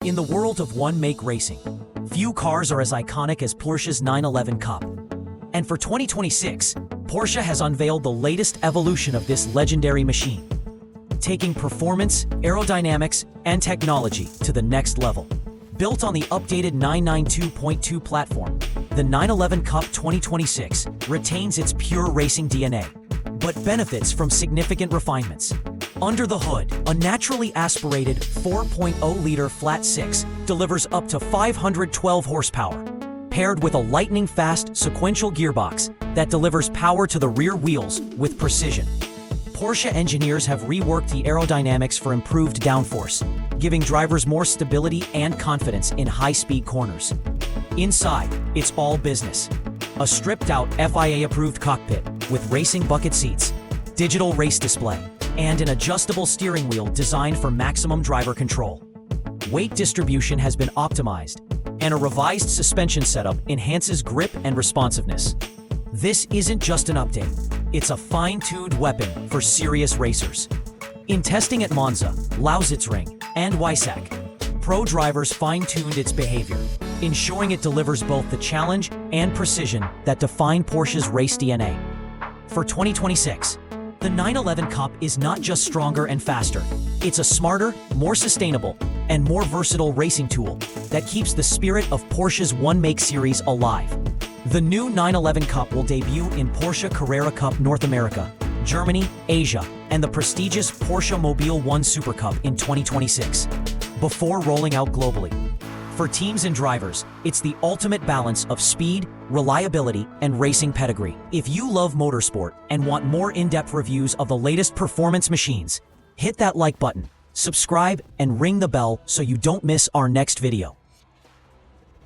In the world of one-make racing, few cars are as iconic as Porsche's 911 Cup. And for 2026, Porsche has unveiled the latest evolution of this legendary machine, taking performance, aerodynamics, and technology to the next level. Built on the updated 992.2 platform, the 911 Cup 2026 retains its pure racing DNA, but benefits from significant refinements. Under the hood, a naturally aspirated 4.0-liter flat six delivers up to 512 horsepower, paired with a lightning-fast sequential gearbox that delivers power to the rear wheels with precision. Porsche engineers have reworked the aerodynamics for improved downforce, giving drivers more stability and confidence in high-speed corners. Inside, it's all business. A stripped-out FIA-approved cockpit with racing bucket seats, digital race display, and an adjustable steering wheel designed for maximum driver control. Weight distribution has been optimized, and a revised suspension setup enhances grip and responsiveness. This isn't just an update, it's a fine-tuned weapon for serious racers. In testing at Monza, Lausitzring, and Weissach, pro drivers fine-tuned its behavior, ensuring it delivers both the challenge and precision that define Porsche's race DNA. For 2026, the 911 Cup is not just stronger and faster, it's a smarter, more sustainable, and more versatile racing tool that keeps the spirit of Porsche's one-make series alive. The new 911 Cup will debut in Porsche Carrera Cup North America, Germany, Asia, and the prestigious Porsche Mobil 1 Supercup in 2026, before rolling out globally. For teams and drivers, it's the ultimate balance of speed, reliability, and racing pedigree. If you love motorsport and want more in-depth reviews of the latest performance machines, hit that like button, subscribe, and ring the bell so you don't miss our next video.